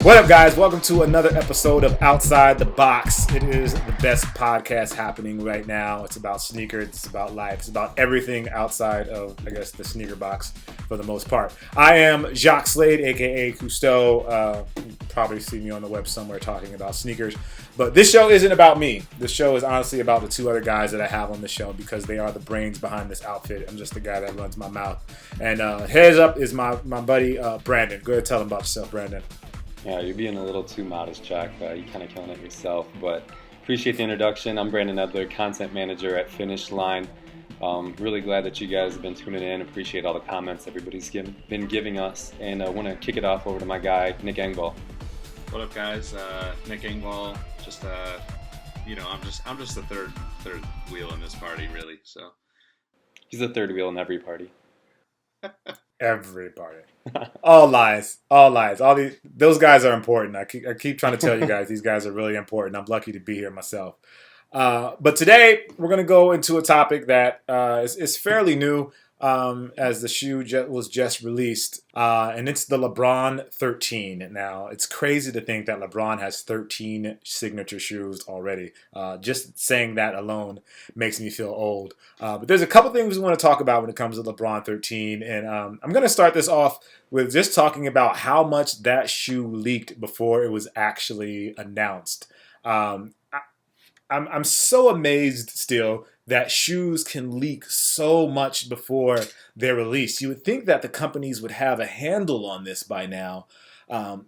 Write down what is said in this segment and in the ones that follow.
What up, guys? Welcome to another episode of Outside the Box. It is the best podcast happening right now. It's about sneakers, it's about life, it's about everything outside of, I guess, the sneaker box for the most part. I am Jacques Slade, aka Kustoo. You probably see me on the web somewhere talking about sneakers. But this show isn't about me. This show is honestly about the two other guys that I have on the show because they are the brains behind this outfit. I'm just the guy that runs my mouth. And heads up is my buddy Brandon. Go ahead and tell him about yourself, Brandon. Yeah, you're being a little too modest, Jack. You're kind of killing it yourself, but appreciate the introduction. I'm Brandon Edler, content manager at Finish Line. Really glad that you guys have been tuning in. Appreciate all the comments everybody's been giving us, and I want to kick it off over to my guy, Nick Engvall. What up, guys? Nick Engvall. Just I'm just the third wheel in this party, really. So he's the third wheel in every party. Every party. All lies. Those guys are important. I keep trying to tell you guys, these guys are really important. I'm lucky to be here myself. But today we're going to go into a topic that is fairly new, as the shoe was just released, and it's the LeBron 13. Now, it's crazy to think that LeBron has 13 signature shoes already. Just saying that alone makes me feel old. But there's a couple things we want to talk about when it comes to LeBron 13, and I'm going to start this off with just talking about how much that shoe leaked before it was actually announced. I'm so amazed still that shoes can leak so much before they're released. You would think that the companies would have a handle on this by now.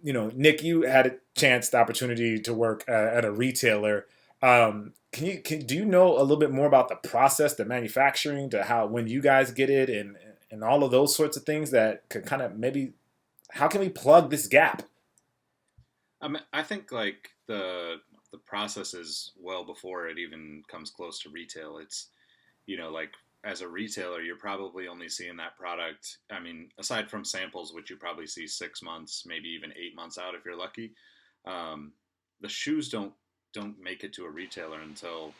Nick, you had the opportunity to work at a retailer. Do you know a little bit more about the process, the manufacturing, to how when you guys get it, and all of those sorts of things that could kind of maybe how can we plug this gap? I think like the process is well before it even comes close to retail. It's, like as a retailer, you're probably only seeing that product. I mean, aside from samples, which you probably see 6 months, maybe even 8 months out if you're lucky. The shoes don't make it to a retailer until,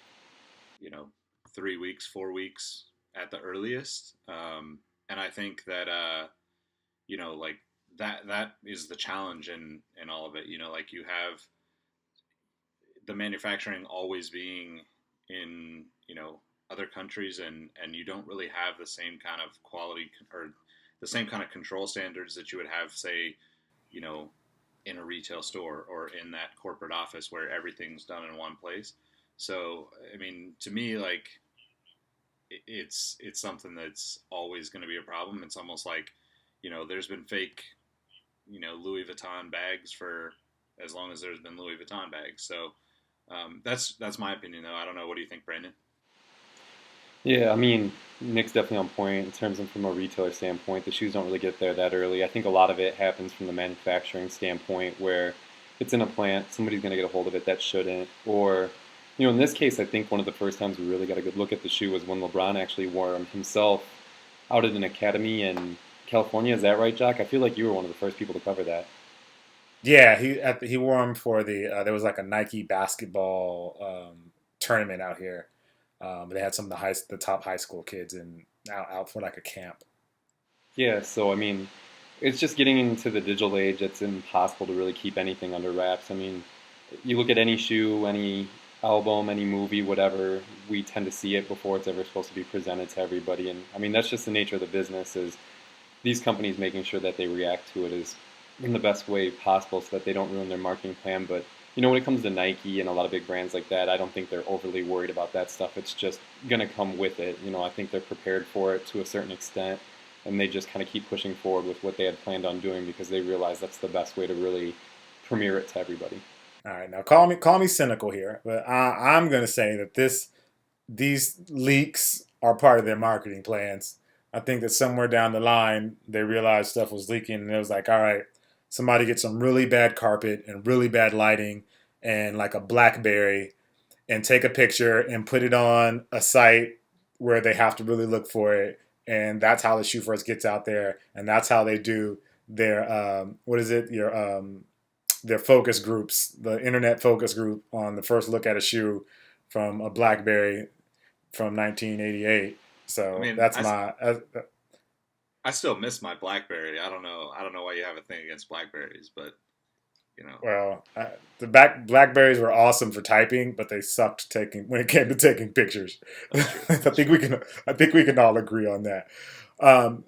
3 weeks, 4 weeks at the earliest. And I think that, like that is the challenge in all of it. Like you have the manufacturing always being in, other countries, and you don't really have the same kind of quality or the same kind of control standards that you would have, say, in a retail store or in that corporate office where everything's done in one place. So, I mean, to me, like, it's something that's always going to be a problem. It's almost like, there's been fake, Louis Vuitton bags for as long as there's been Louis Vuitton bags. So that's my opinion, though. I don't know. What do you think, Brandon? Yeah, I mean, Nick's definitely on point in terms of from a retailer standpoint. The shoes don't really get there that early. I think a lot of it happens from the manufacturing standpoint where it's in a plant, somebody's going to get a hold of it that shouldn't. Or, in this case, I think one of the first times we really got a good look at the shoe was when LeBron actually wore them himself out at an academy in California. Is that right, Jack? I feel like you were one of the first people to cover that. Yeah, he wore them for the there was like a Nike basketball tournament out here. They had some of the top high school kids out for like a camp. Yeah, so I mean, it's just getting into the digital age. It's impossible to really keep anything under wraps. I mean, you look at any shoe, any album, any movie, whatever, we tend to see it before it's ever supposed to be presented to everybody. And I mean, that's just the nature of the business, is these companies making sure that they react to it is in the best way possible so that they don't ruin their marketing plan. But when it comes to Nike and a lot of big brands like that, I don't think they're overly worried about that stuff. It's just going to come with it. I think they're prepared for it to a certain extent, and they just kind of keep pushing forward with what they had planned on doing because they realize that's the best way to really premiere it to everybody. All right, now call me cynical here, but I'm going to say that these leaks are part of their marketing plans. I think that somewhere down the line, they realized stuff was leaking, and it was like, all right, somebody get some really bad carpet and really bad lighting and like a BlackBerry and take a picture and put it on a site where they have to really look for it. And that's how the shoe first gets out there. And that's how they do their, their focus groups, the internet focus group on the first look at a shoe from a BlackBerry from 1988. So I mean, I still miss my BlackBerry. I don't know why you have a thing against Blackberries, but You know, Well, the Blackberries were awesome for typing, but they sucked taking when it came to taking pictures. that's true. I That's think true. we can. I think we can all agree on that.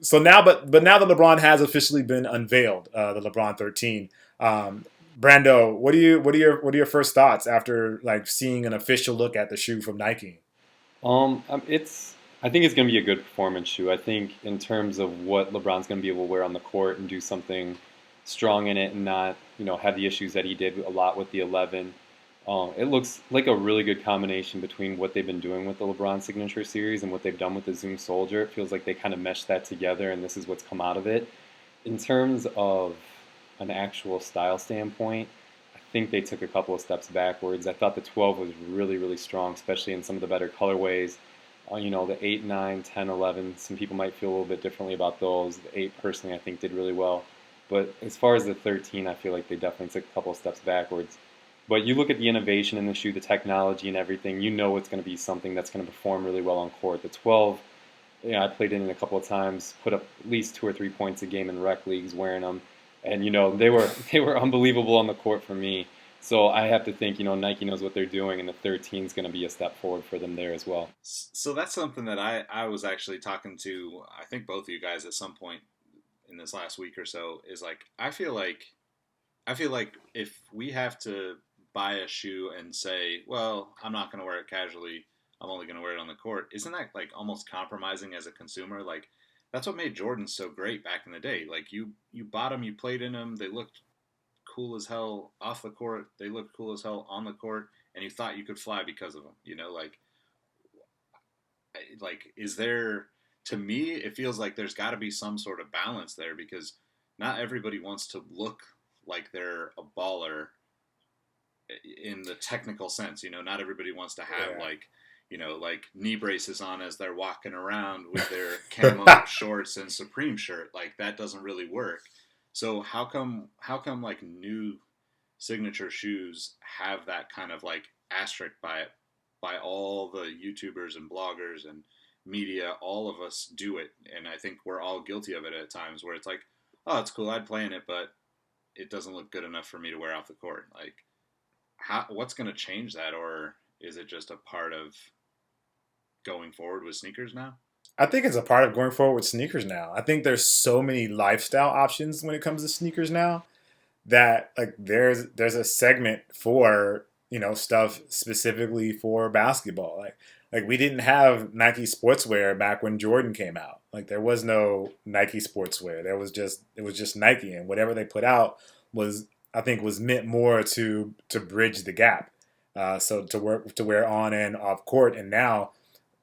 So now, but now the LeBron has officially been unveiled, the LeBron 13. Um, Brando, what are your first thoughts after like seeing an official look at the shoe from Nike? It's. I think it's going to be a good performance shoe. I think in terms of what LeBron's going to be able to wear on the court and do something strong in it and not, have the issues that he did a lot with the 11. It looks like a really good combination between what they've been doing with the LeBron signature series and what they've done with the Zoom Soldier. It feels like they kind of meshed that together, and this is what's come out of it. In terms of an actual style standpoint, I think they took a couple of steps backwards. I thought the 12 was really, really strong, especially in some of the better colorways. The 8, 9, 10, 11, some people might feel a little bit differently about those. The 8, personally, I think did really well. But as far as the 13, I feel like they definitely took a couple of steps backwards. But you look at the innovation in the shoe, the technology and everything, it's going to be something that's going to perform really well on court. The 12, I played in it a couple of times, put up at least 2 or 3 points a game in rec leagues wearing them, and they were they were unbelievable on the court for me. So I have to think, Nike knows what they're doing, and the 13 is going to be a step forward for them there as well. So that's something that I was actually talking to, I think both of you guys at some point in this last week or so, is like I feel like if we have to buy a shoe and say, well, I'm not going to wear it casually, I'm only going to wear it on the court, isn't that like almost compromising as a consumer? Like that's what made Jordans so great back in the day. Like you bought them, you played in them, they looked cool as hell off the court, they looked cool as hell on the court, and you thought you could fly because of them. Like is there, to me it feels like there's got to be some sort of balance there, because not everybody wants to look like they're a baller in the technical sense. Not everybody wants to have Yeah. like knee braces on as they're walking around with their camo shorts and Supreme shirt. Like that doesn't really work. So how come like new signature shoes have that kind of like asterisk by it, by all the YouTubers and bloggers and media? All of us do it, and I think we're all guilty of it at times, where it's like, oh, it's cool, I'd play in it, but it doesn't look good enough for me to wear off the court. Like, what's going to change that, or is it just a part of going forward with sneakers now? I think it's a part of going forward with sneakers now. I think there's so many lifestyle options when it comes to sneakers now that like there's a segment for stuff specifically for basketball. Like we didn't have Nike sportswear back when Jordan came out. Like there was no Nike sportswear. It was just Nike, and whatever they put out was, I think, was meant more to bridge the gap. So to wear on and off court. And now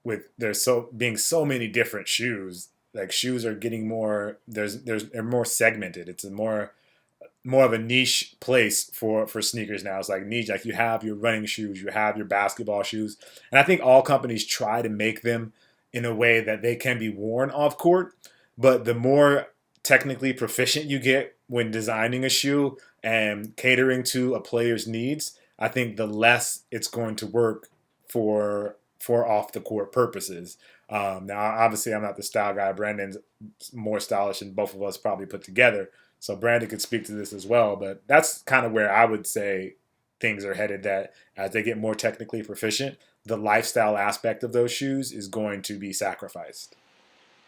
with there's so being so many different shoes, like shoes are getting more, they're more segmented. It's a more of a niche place for sneakers now. It's like niche, like you have your running shoes, you have your basketball shoes, and I think all companies try to make them in a way that they can be worn off court. But the more technically proficient you get when designing a shoe and catering to a player's needs, I think the less it's going to work for off the court purposes. Now, obviously, I'm not the style guy. Brandon's more stylish than both of us probably put together. So Brandon could speak to this as well, but that's kind of where I would say things are headed. That as they get more technically proficient, the lifestyle aspect of those shoes is going to be sacrificed.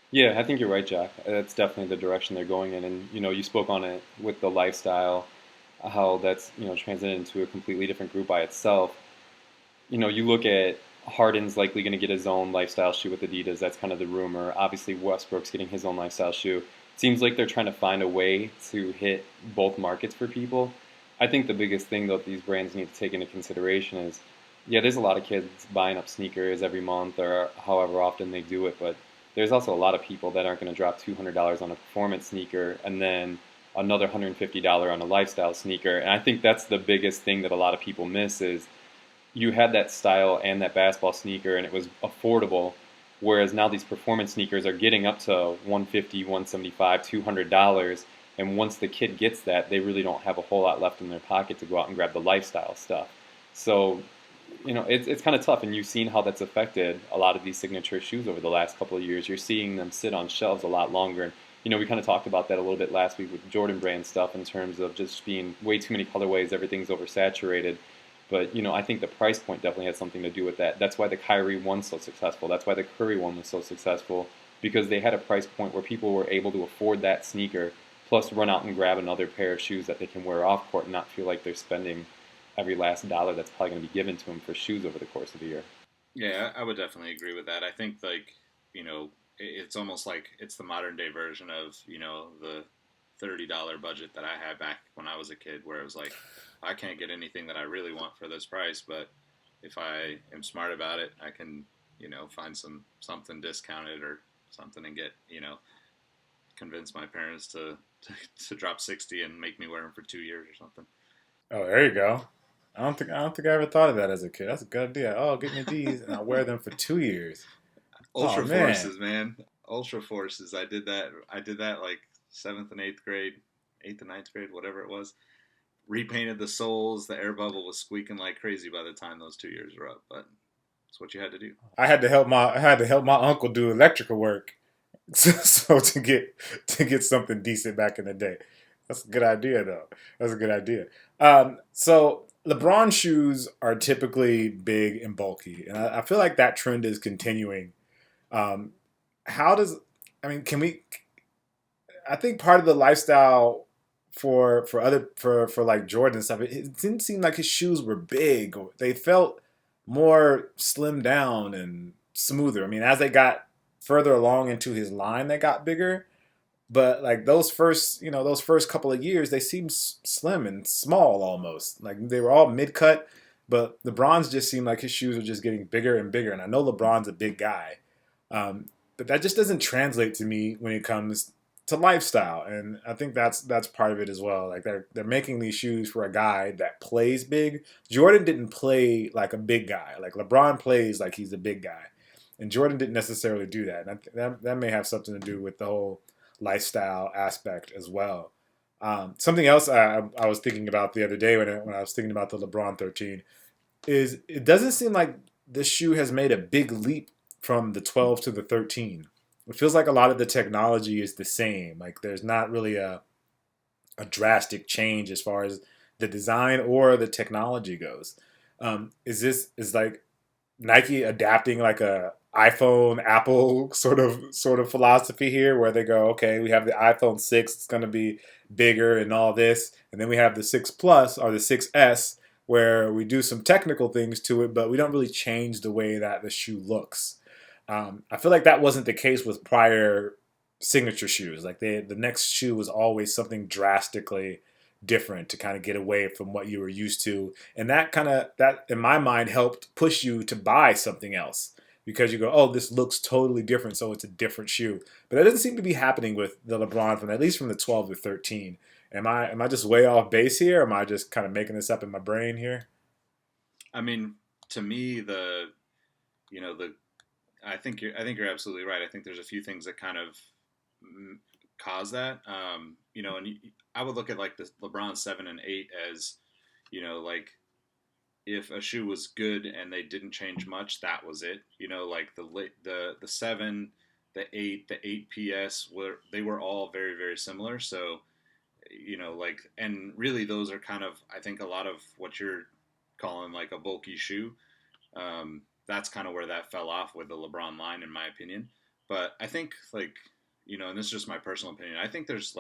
Yeah, I think you're right, Jack. That's definitely the direction they're going in. And, you spoke on it with the lifestyle, how that's, transited into a completely different group by itself. You look at Harden's likely going to get his own lifestyle shoe with Adidas. That's kind of the rumor. Obviously, Westbrook's getting his own lifestyle shoe. Seems like they're trying to find a way to hit both markets for people. I think the biggest thing that these brands need to take into consideration is, yeah, there's a lot of kids buying up sneakers every month or however often they do it, but there's also a lot of people that aren't going to drop $200 on a performance sneaker and then another $150 on a lifestyle sneaker. And I think that's the biggest thing that a lot of people miss is you had that style and that basketball sneaker and it was affordable, whereas now these performance sneakers are getting up to 150, 175, $200, and once the kid gets that, they really don't have a whole lot left in their pocket to go out and grab the lifestyle stuff. So, it's kind of tough, and you've seen how that's affected a lot of these signature shoes over the last couple of years. You're seeing them sit on shelves a lot longer, and We kind of talked about that a little bit last week with Jordan brand stuff in terms of just being way too many colorways, everything's oversaturated. But I think the price point definitely had something to do with that. That's why the Kyrie one's so successful. That's why the Curry one was so successful, because they had a price point where people were able to afford that sneaker, plus run out and grab another pair of shoes that they can wear off court and not feel like they're spending every last dollar that's probably going to be given to them for shoes over the course of a year. Yeah, I would definitely agree with that. I think like it's almost like it's the modern day version of the $30 budget that I had back when I was a kid, where it was like I can't get anything that I really want for this price, but if I am smart about it, I can find something discounted or something and get convince my parents to drop 60 and make me wear them for 2 years or something. Oh, there you go. I don't think I ever thought of that as a kid. That's a good idea. Oh, get me these and I'll wear them for 2 years. Oh Ultra man. Forces, man. Ultra Forces. I did that. I did that like seventh and eighth grade, eighth and ninth grade, whatever it was. Repainted the soles. The air bubble was squeaking like crazy by the time those 2 years were up. But it's what you had to do. I had to help my uncle do electrical work, so to get something decent back in the day. That's a good idea, though. That's a good idea. So LeBron shoes are typically big and bulky, and I feel like that trend is continuing. Um, how does I mean? Can we? I think part of the lifestyle for like Jordan and stuff, it didn't seem like his shoes were big. Or they felt more slimmed down and smoother. I mean, as they got further along into his line, they got bigger. But like those first couple of years, they seemed slim and small almost. Like they were all mid cut, but LeBron's just seemed like his shoes were just getting bigger and bigger. And I know LeBron's a big guy, but that just doesn't translate to me when it comes to lifestyle. And I think that's part of it as well. Like they're making these shoes for a guy that plays big. Jordan didn't play like a big guy. Like LeBron plays like he's a big guy, and Jordan didn't necessarily do that. And that may have something to do with the whole lifestyle aspect as well. Something else I was thinking about the other day when I was thinking about the LeBron 13 is it doesn't seem like this shoe has made a big leap from the 12 to the 13. It feels like a lot of the technology is the same. Like there's not really a drastic change as far as the design or the technology goes. Is like Nike adapting like a iPhone Apple sort of philosophy here where they go, okay, we have the iPhone 6, it's going to be bigger and all this, and then we have the 6 Plus or the 6S where we do some technical things to it, but we don't really change the way that the shoe looks. I feel like that wasn't the case with prior signature shoes. Like the next shoe was always something drastically different to kind of get away from what you were used to, and that in my mind helped push you to buy something else because you go, oh, this looks totally different, so it's a different shoe. But that doesn't seem to be happening with the LeBron from at least from the 12 to 13. Am I just way off base here? Or am I just kind of making this up in my brain here? I mean, to me, the I think you're absolutely right. I think there's a few things that kind of cause that. And I would look at like the LeBron 7 and 8 as, like if a shoe was good and they didn't change much, that was it. Like the 7, the 8 PS were all very very similar. So like, and really those are kind of, I think, a lot of what you're calling like a bulky shoe. That's kind of where that fell off with the LeBron line, in my opinion. But I think like, and this is just my personal opinion. I think there's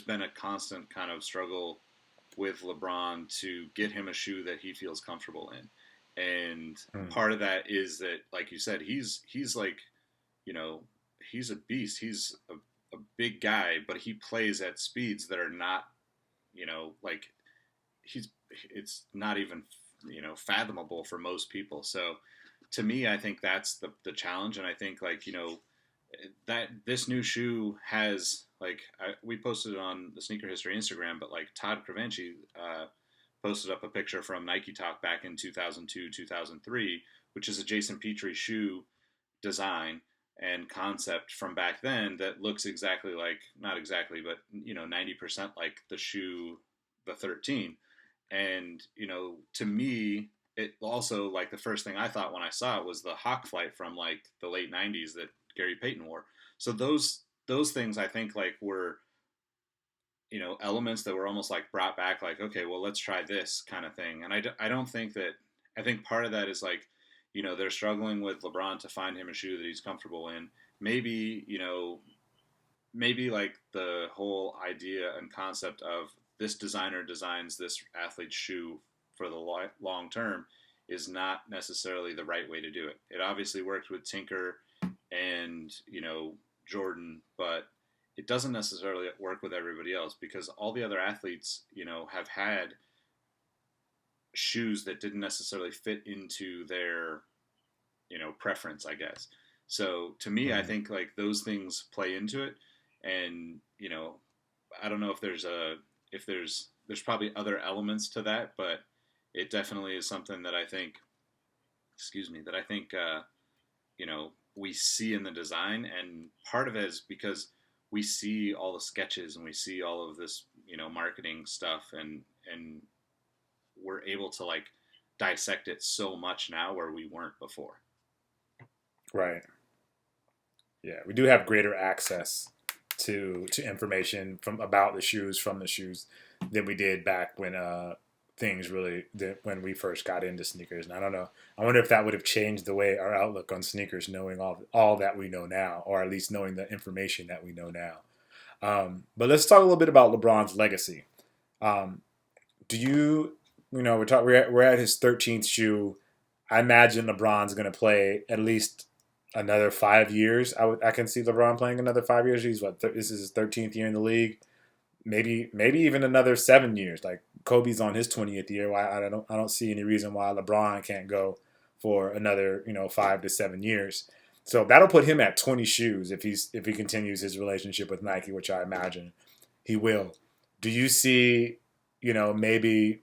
been a constant kind of struggle with LeBron to get him a shoe that he feels comfortable in. And Hmm. part of that is that, like you said, he's like, you know, he's a beast. He's a big guy, but he plays at speeds that are not, like he's it's not even fathomable for most people. So to me, I think that's the challenge, and I think like that this new shoe has like we posted it on the Sneaker History Instagram, but like Todd Cravenchi posted up a picture from Nike Talk back in 2002 2003, which is a Jason Petrie shoe design and concept from back then that looks exactly like, not exactly, but 90% like the shoe, the 13. And to me, it also, like, the first thing I thought when I saw it was the Hawk Flight from like the late 90s that Gary Payton wore. So those those things I think like were, elements that were almost like brought back, like, okay, well, let's try this kind of thing. And I don't think that, I think part of that is like, they're struggling with LeBron to find him a shoe that he's comfortable in. Maybe, maybe like the whole idea and concept of this designer designs this athlete's shoe for the long term is not necessarily the right way to do it. It obviously worked with Tinker and, Jordan, but it doesn't necessarily work with everybody else, because all the other athletes, have had shoes that didn't necessarily fit into their, preference, I guess. So to me, I think like those things play into it. And, I don't know if there's probably other elements to that, but it definitely is something that I think, we see in the design. And part of it is because we see all the sketches and we see all of this, marketing stuff, and we're able to like dissect it so much now where we weren't before. Right. Yeah, we do have greater access to information about the shoes from the shoes than we did back when things really when we first got into sneakers. And I don't know. I wonder if that would have changed the way our outlook on sneakers, knowing all that we know now, or at least knowing the information that we know now. But let's talk a little bit about LeBron's legacy. Do you, we're at his 13th shoe. I imagine LeBron's going to play at least another 5 years. I can see LeBron playing another 5 years. He's this is his 13th year in the league. Maybe even another 7 years. Like Kobe's on his 20th year. I don't see any reason why LeBron can't go for another 5 to 7 years. So that'll put him at 20 shoes if he continues his relationship with Nike, which I imagine he will. Do you see, maybe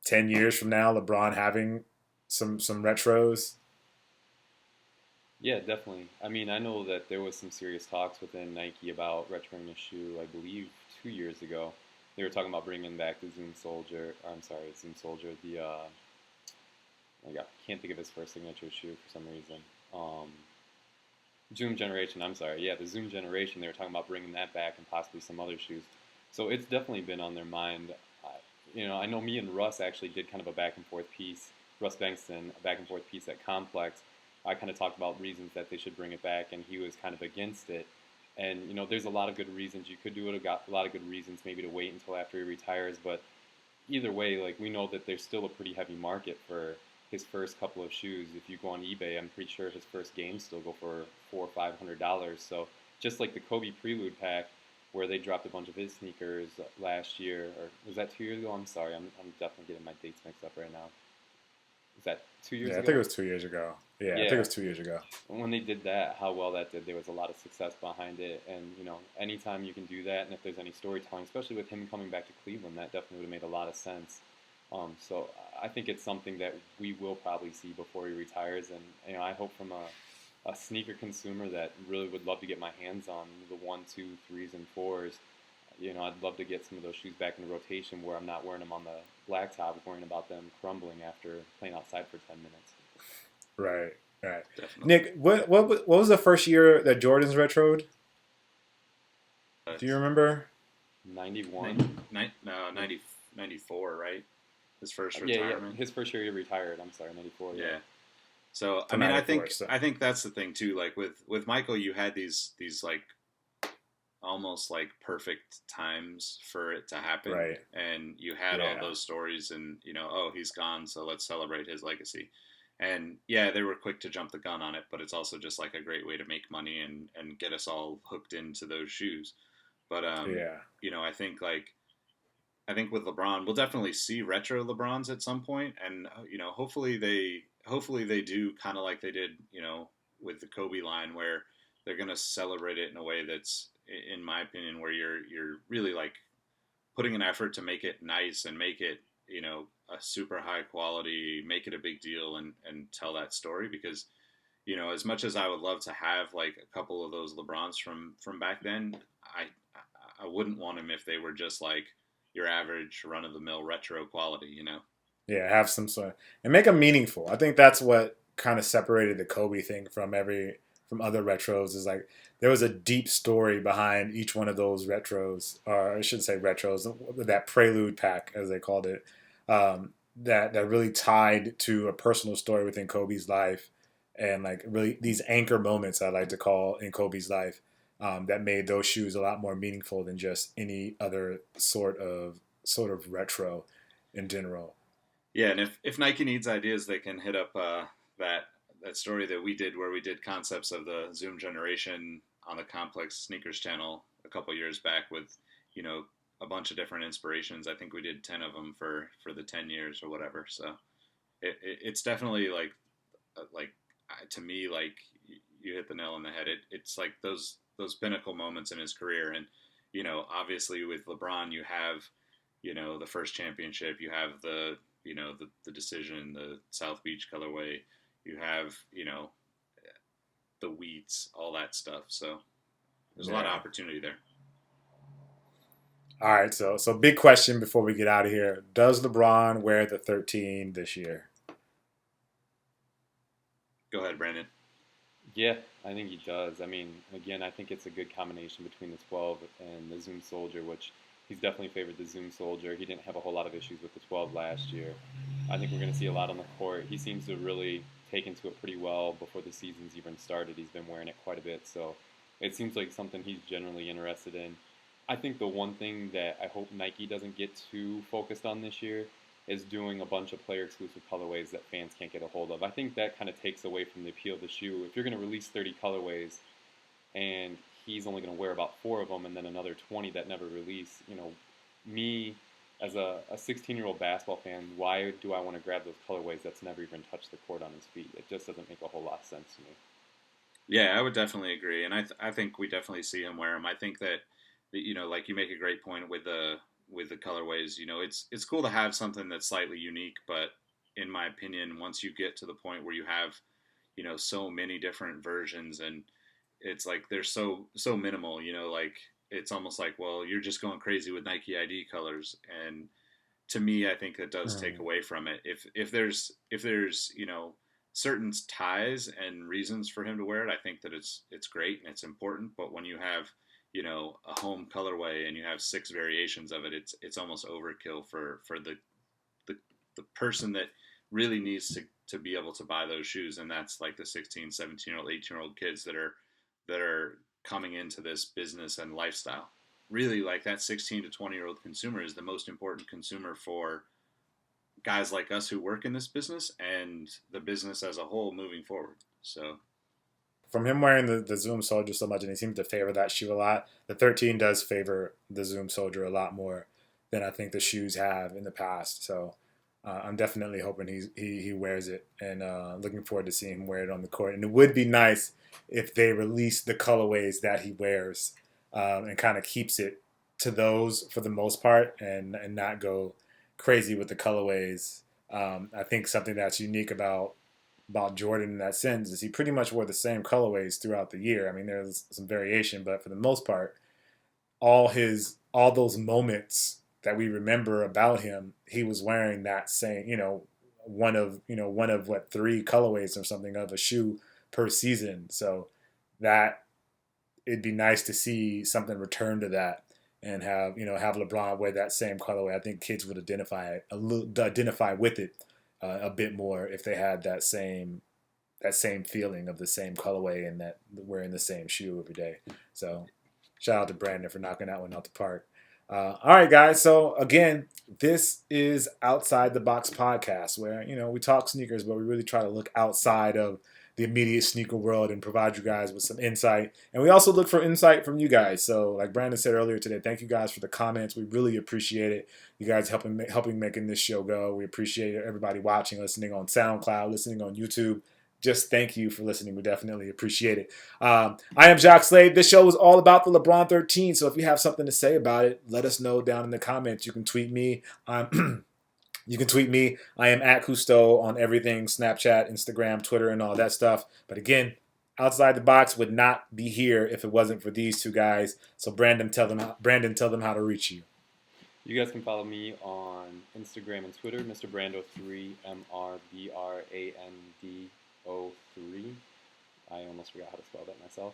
10 years from now LeBron having some retros? Yeah, definitely. I mean, I know that there was some serious talks within Nike about retroing a shoe. I believe 2 years ago, they were talking about bringing back the Zoom Soldier. Zoom Soldier. The oh my God, can't think of his first signature shoe for some reason. Zoom Generation. I'm sorry. Yeah, the Zoom Generation. They were talking about bringing that back and possibly some other shoes. So it's definitely been on their mind. I know me and Russ actually did kind of a back and forth piece. Russ Bankston, a back and forth piece at Complex. I kind of talked about reasons that they should bring it back, and he was kind of against it. And, there's a lot of good reasons you could do it. Got a lot of good reasons maybe to wait until after he retires. But either way, like, we know that there's still a pretty heavy market for his first couple of shoes. If you go on eBay, I'm pretty sure his first games still go for $400 or $500. So just like the Kobe Prelude pack, where they dropped a bunch of his sneakers last year, or was that 2 years ago? I'm sorry, I'm definitely getting my dates mixed up right now. Is that 2 years ago? I think it was 2 years ago. Yeah, I think it was 2 years ago. When they did that, how well that did, there was a lot of success behind it. And, anytime you can do that, and if there's any storytelling, especially with him coming back to Cleveland, that definitely would have made a lot of sense. So I think it's something that we will probably see before he retires. And, I hope from a sneaker consumer that really would love to get my hands on the 1, 2, 3s, and 4s. I'd love to get some of those shoes back in the rotation where I'm not wearing them on the blacktop, worrying about them crumbling after playing outside for 10 minutes. Right. Definitely. Nick, what was the first year that Jordan's retroed? Do you remember? 91. 94, right? His first retirement. Yeah, his first year he retired. I'm sorry, 94. Yeah. So I mean, I think that's the thing too. Like with Michael, you had these like almost like perfect times for it to happen, right? And you had all those stories, and oh, he's gone, so let's celebrate his legacy. And yeah, they were quick to jump the gun on it, but it's also just like a great way to make money and get us all hooked into those shoes. But I think with LeBron, we'll definitely see retro LeBrons at some point, and hopefully they do kind of like they did, with the Kobe line, where they're gonna celebrate it in a way that's, in my opinion, where you're really like putting an effort to make it nice and make it a super high quality, make it a big deal, and tell that story. Because as much as I would love to have like a couple of those LeBrons from back then, I wouldn't want them if they were just like your average run of the mill retro quality. Yeah, have some sort and make them meaningful. I think that's what kind of separated the Kobe thing from every from other retros is like there was a deep story behind each one of those retros, or I shouldn't say retros, that prelude pack as they called it, that really tied to a personal story within Kobe's life, and like really these anchor moments I like to call in Kobe's life, that made those shoes a lot more meaningful than just any other sort of retro in general. Yeah, and if Nike needs ideas, they can hit up that that story that we did where we did concepts of the Zoom generation on the Complex Sneakers channel a couple years back with, you know, a bunch of different inspirations. I think we did 10 of them for the 10 years or whatever. So it's definitely like to me, like you hit the nail on the head. It's like those pinnacle moments in his career. And, you know, obviously with LeBron, you have, you know, the first championship, you have the decision, the South Beach colorway, you have, you know, the wheats, all that stuff. So there's a lot of opportunity there. All right, so big question before we get out of here: does LeBron wear the 13 this year? Go ahead, Brandon. Yeah, I think he does. I mean, again, I think it's a good combination between the 12 and the Zoom Soldier, which he's definitely favored the Zoom Soldier. He didn't have a whole lot of issues with the 12 last year. I think we're going to see a lot on the court. He seems to really take into it pretty well before the season's even started. He's been wearing it quite a bit, so it seems like something he's generally interested in. I think the one thing that I hope Nike doesn't get too focused on this year is doing a bunch of player exclusive colorways that fans can't get a hold of. I think that kind of takes away from the appeal of the shoe. If you're going to release 30 colorways and he's only going to wear about 4 of them and then another 20 that never release, you know, me as a 16-year-old basketball fan, why do I want to grab those colorways that's never even touched the court on his feet? It just doesn't make a whole lot of sense to me. Yeah, I would definitely agree, and I think we definitely see him wear them. I think that you know, like you make a great point with the colorways. You know, it's cool to have something that's slightly unique, but in my opinion, once you get to the point where you have, you know, so many different versions and it's like they're so minimal, you know, like it's almost like, well, you're just going crazy with Nike ID colors, and to me, I think that does take away from it. If there's you know certain ties and reasons for him to wear it, I think that it's great and it's important. But when you have, you know, a home colorway and you have 6 variations of it, it's almost overkill for the the person that really needs to be able to buy those shoes, and that's like the 16, 17-year-old, 18-year-old kids that are coming into this business and lifestyle. Really, like that 16 to 20-year-old consumer is the most important consumer for guys like us who work in this business and the business as a whole moving forward. So From him wearing the Zoom Soldier so much, and he seems to favor that shoe a lot, the 13 does favor the Zoom Soldier a lot more than I think the shoes have in the past. So I'm definitely hoping he wears it, and looking forward to seeing him wear it on the court. And it would be nice if they release the colorways that he wears, and kind of keeps it to those for the most part, and not go crazy with the colorways. I think something that's unique about Jordan in that sense is he pretty much wore the same colorways throughout the year. I mean, there's some variation, but for the most part, all those moments that we remember about him, he was wearing that same, one of what 3 colorways or something of a shoe per season. So that it'd be nice to see something return to that and have LeBron wear that same colorway. I think kids would identify with it a bit more if they had that same feeling of the same colorway and that wearing the same shoe every day. So shout out to Brandon for knocking that one out the park. All right, guys. So again, this is Outside the Box podcast, where we talk sneakers, but we really try to look outside of the immediate sneaker world and provide you guys with some insight. And we also look for insight from you guys. So like Brandon said earlier today, thank you guys for the comments. We really appreciate it. You guys helping making this show go. We appreciate everybody watching, listening on SoundCloud, listening on YouTube. Just thank you for listening. We definitely appreciate it. I am Jacques Slade. This show is all about the LeBron 13. So if you have something to say about it, let us know down in the comments. You can tweet me. You can tweet me. I am at Kustoo on everything: Snapchat, Instagram, Twitter, and all that stuff. But again, Outside the Box would not be here if it wasn't for these 2 guys. So Brandon, tell them how to reach you. You guys can follow me on Instagram and Twitter, Mr. Brando3, MrBrandO3. I almost forgot how to spell that myself.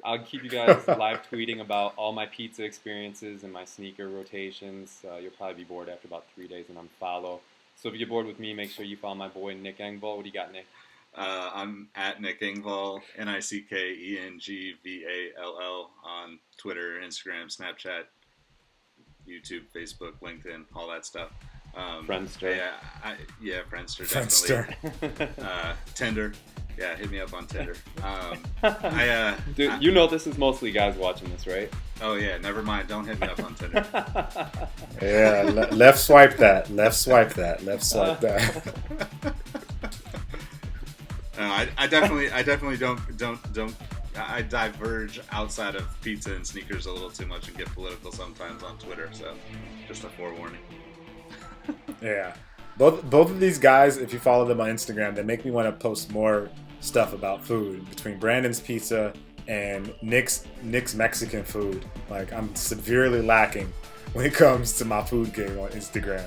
I'll keep you guys live tweeting about all my pizza experiences and my sneaker rotations. You'll probably be bored after about 3 days and unfollow. So if you get bored with me, make sure you follow my boy Nick Engvall. What do you got, Nick? I'm at Nick Engvall, NiceKengvall on Twitter, Instagram, Snapchat, YouTube, Facebook, LinkedIn, all that stuff. Friendster. Yeah, Friendster, definitely. Tinder. Yeah, hit me up on Tinder. Dude, you know this is mostly guys watching this, right? Oh yeah, never mind. Don't hit me up on Tinder. Yeah, left swipe that. Left swipe that. Left swipe that. I definitely don't. I diverge outside of pizza and sneakers a little too much and get political sometimes on Twitter. So, just a forewarning. Yeah, both of these guys, if you follow them on Instagram, they make me want to post more stuff about food. Between Brandon's pizza and Nick's Mexican food, like I'm severely lacking when it comes to my food game on Instagram.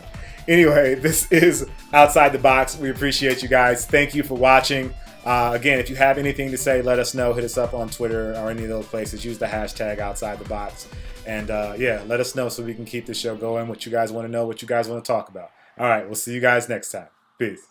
Anyway, this is Outside the Box. We appreciate you guys. Thank you for watching. Again, if you have anything to say, let us know. Hit us up on Twitter or any of those places. Use the hashtag Outside the Box. And yeah, let us know so we can keep the show going. What you guys want to know, what you guys want to talk about. All right, we'll see you guys next time. Peace.